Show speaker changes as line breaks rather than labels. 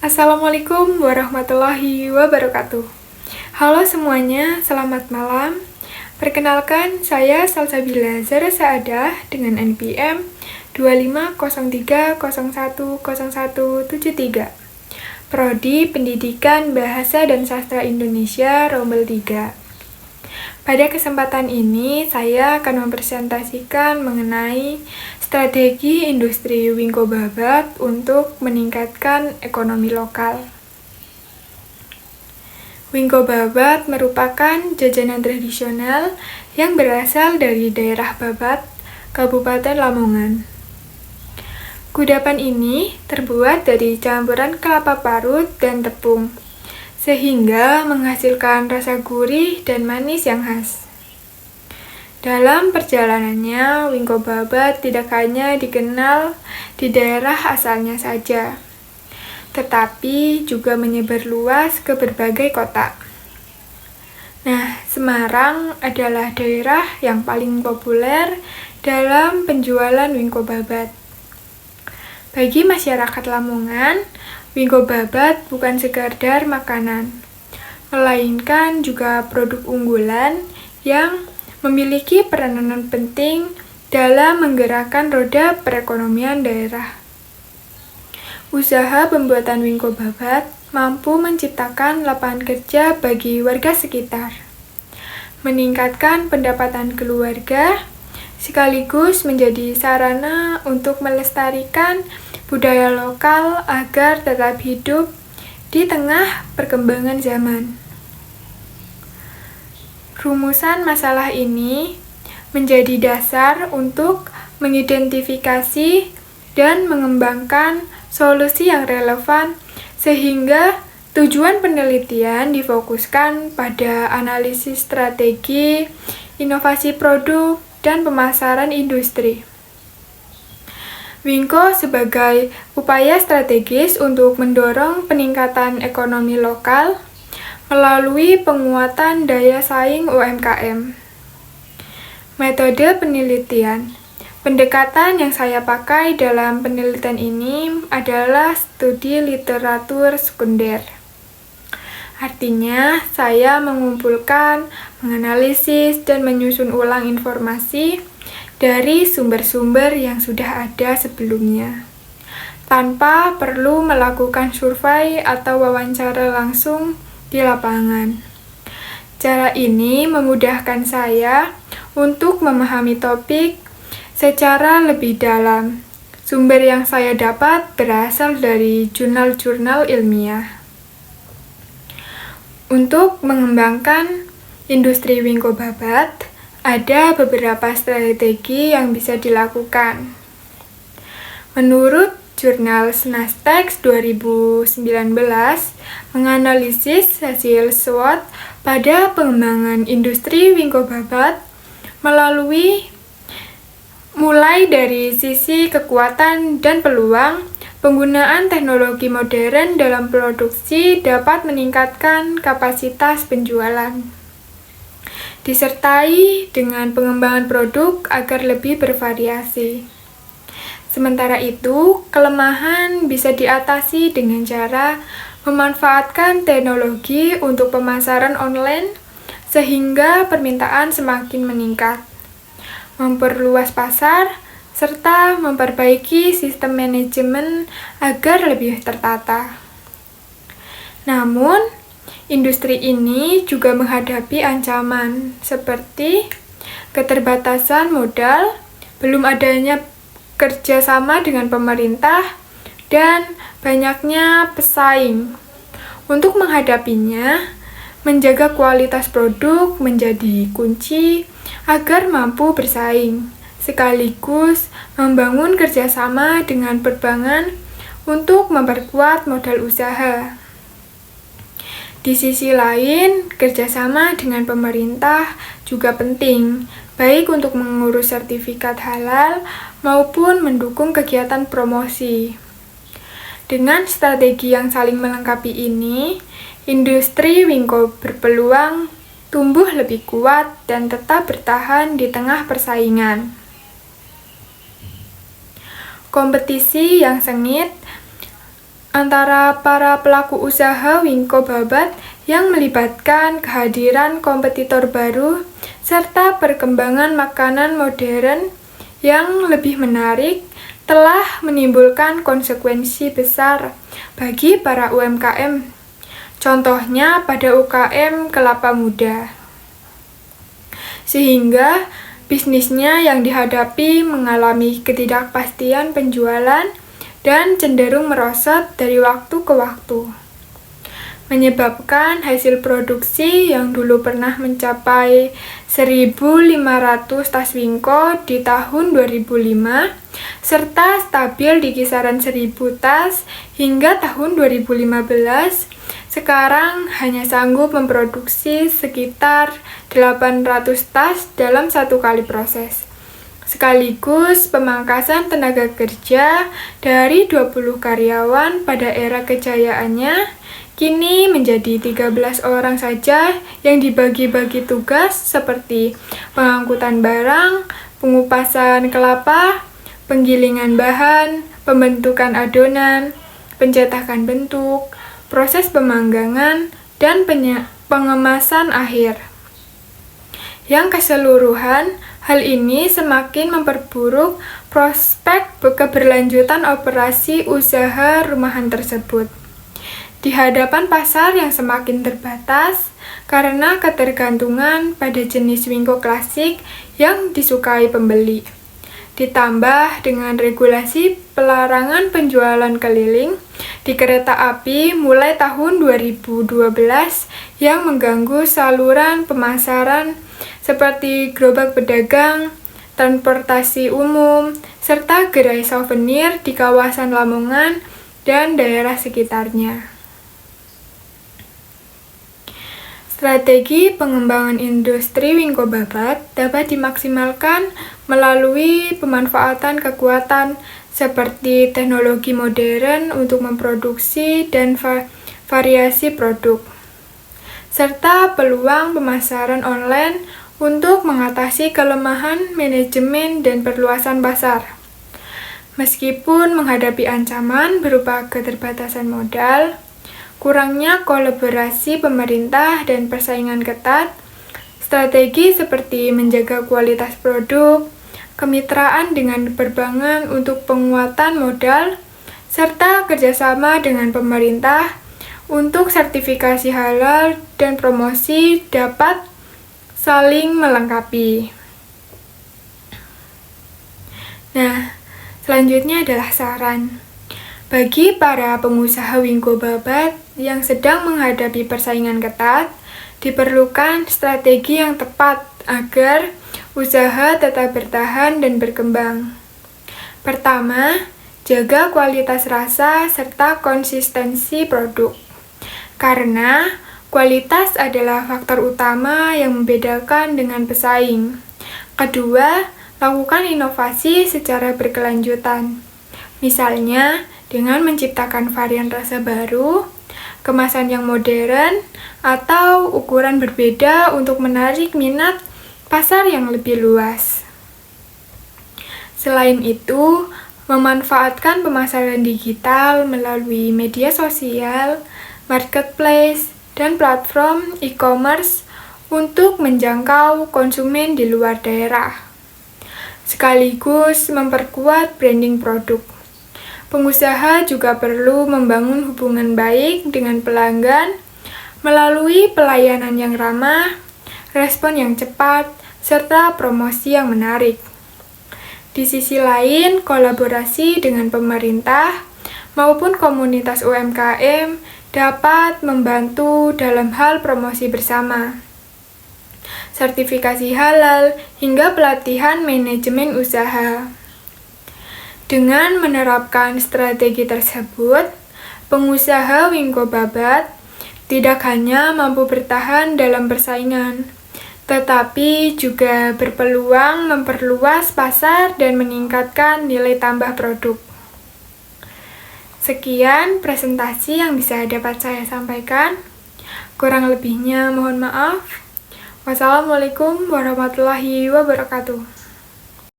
Assalamualaikum warahmatullahi wabarakatuh. Halo semuanya, selamat malam. Perkenalkan, saya Salsabila Zara Saadah dengan NPM 2503010173. Prodi Pendidikan Bahasa dan Sastra Indonesia Rombel 3. Pada kesempatan ini, saya akan mempresentasikan mengenai strategi industri Wingko Babat untuk meningkatkan ekonomi lokal. Wingko Babat merupakan jajanan tradisional yang berasal dari daerah Babat, Kabupaten Lamongan. Kudapan ini terbuat dari campuran kelapa parut dan tepung, sehingga menghasilkan rasa gurih dan manis yang khas. Dalam perjalanannya, Wingko Babat tidak hanya dikenal di daerah asalnya saja, tetapi juga menyebar luas ke berbagai kota. Nah, Semarang adalah daerah yang paling populer dalam penjualan Wingko Babat. Bagi masyarakat Lamongan, Wingko Babat bukan sekadar makanan, melainkan juga produk unggulan yang memiliki peranan penting dalam menggerakkan roda perekonomian daerah. Usaha pembuatan Wingko Babat mampu menciptakan lapangan kerja bagi warga sekitar, meningkatkan pendapatan keluarga, sekaligus menjadi sarana untuk melestarikan budaya lokal agar tetap hidup di tengah perkembangan zaman. Rumusan masalah ini menjadi dasar untuk mengidentifikasi dan mengembangkan solusi yang relevan sehingga tujuan penelitian difokuskan pada analisis strategi, inovasi produk, dan pemasaran industri. Wingko sebagai upaya strategis untuk mendorong peningkatan ekonomi lokal melalui penguatan daya saing UMKM. Metode penelitian. Pendekatan yang saya pakai dalam penelitian ini adalah studi literatur sekunder. Artinya, saya mengumpulkan, menganalisis, dan menyusun ulang informasi dari sumber-sumber yang sudah ada sebelumnya, tanpa perlu melakukan survei atau wawancara langsung di lapangan. Cara ini memudahkan saya untuk memahami topik secara lebih dalam. Sumber yang saya dapat berasal dari jurnal-jurnal ilmiah. Untuk mengembangkan industri Wingko Babat, ada beberapa strategi yang bisa dilakukan. Menurut jurnal Snastex 2019 menganalisis hasil SWOT pada pengembangan industri Wingko Babat mulai dari sisi kekuatan dan peluang. Penggunaan teknologi modern dalam produksi dapat meningkatkan kapasitas penjualan, disertai dengan pengembangan produk agar lebih bervariasi. Sementara itu, kelemahan bisa diatasi dengan cara memanfaatkan teknologi untuk pemasaran online sehingga permintaan semakin meningkat, memperluas pasar, serta memperbaiki sistem manajemen agar lebih tertata. Namun, industri ini juga menghadapi ancaman seperti keterbatasan modal, belum adanya kerjasama dengan pemerintah, dan banyaknya pesaing. Untuk menghadapinya, menjaga kualitas produk menjadi kunci agar mampu bersaing, sekaligus membangun kerjasama dengan perbankan untuk memperkuat modal usaha. Di sisi lain, kerjasama dengan pemerintah juga penting, baik untuk mengurus sertifikat halal maupun mendukung kegiatan promosi. Dengan strategi yang saling melengkapi ini, industri Wingko berpeluang tumbuh lebih kuat dan tetap bertahan di tengah persaingan. Kompetisi yang sengit antara para pelaku usaha Wingko Babat yang melibatkan kehadiran kompetitor baru serta perkembangan makanan modern yang lebih menarik telah menimbulkan konsekuensi besar bagi para UMKM. Contohnya pada UKM kelapa muda. Sehingga bisnisnya yang dihadapi mengalami ketidakpastian penjualan dan cenderung merosot dari waktu ke waktu, menyebabkan hasil produksi yang dulu pernah mencapai 1.500 tas Wingko di tahun 2005 serta stabil di kisaran 1.000 tas hingga tahun 2015, sekarang hanya sanggup memproduksi sekitar 800 tas dalam satu kali proses. Sekaligus pemangkasan tenaga kerja dari 20 karyawan pada era kejayaannya kini menjadi 13 orang saja yang dibagi-bagi tugas seperti pengangkutan barang, pengupasan kelapa, penggilingan bahan, pembentukan adonan, pencetakan bentuk, proses pemanggangan, dan pengemasan akhir. Yang keseluruhan, hal ini semakin memperburuk prospek keberlanjutan operasi usaha rumahan tersebut. Di hadapan pasar yang semakin terbatas karena ketergantungan pada jenis Wingko klasik yang disukai pembeli. Ditambah dengan regulasi pelarangan penjualan keliling di kereta api mulai tahun 2012 yang mengganggu saluran pemasaran seperti gerobak pedagang, transportasi umum, serta gerai souvenir di kawasan Lamongan dan daerah sekitarnya. Strategi pengembangan industri Wingko Babat dapat dimaksimalkan melalui pemanfaatan kekuatan seperti teknologi modern untuk memproduksi dan variasi produk, serta peluang pemasaran online untuk mengatasi kelemahan manajemen dan perluasan pasar. Meskipun menghadapi ancaman berupa keterbatasan modal, kurangnya kolaborasi pemerintah dan persaingan ketat, strategi seperti menjaga kualitas produk, kemitraan dengan perbankan untuk penguatan modal, serta kerjasama dengan pemerintah untuk sertifikasi halal dan promosi dapat saling melengkapi. Nah, selanjutnya adalah saran. Bagi para pengusaha Wingko Babat yang sedang menghadapi persaingan ketat, diperlukan strategi yang tepat agar usaha tetap bertahan dan berkembang. Pertama, jaga kualitas rasa serta konsistensi produk. Karena kualitas adalah faktor utama yang membedakan dengan pesaing. Kedua, lakukan inovasi secara berkelanjutan. Misalnya, dengan menciptakan varian rasa baru, kemasan yang modern, atau ukuran berbeda untuk menarik minat pasar yang lebih luas. Selain itu, memanfaatkan pemasaran digital melalui media sosial, marketplace, dan platform e-commerce untuk menjangkau konsumen di luar daerah, sekaligus memperkuat branding produk. Pengusaha juga perlu membangun hubungan baik dengan pelanggan melalui pelayanan yang ramah, respon yang cepat, serta promosi yang menarik. Di sisi lain, kolaborasi dengan pemerintah maupun komunitas UMKM dapat membantu dalam hal promosi bersama, sertifikasi halal, hingga pelatihan manajemen usaha. Dengan menerapkan strategi tersebut, pengusaha Wingko Babat tidak hanya mampu bertahan dalam persaingan, tetapi juga berpeluang memperluas pasar dan meningkatkan nilai tambah produk. Sekian presentasi yang bisa dapat saya sampaikan. Kurang lebihnya mohon maaf. Wassalamualaikum warahmatullahi wabarakatuh.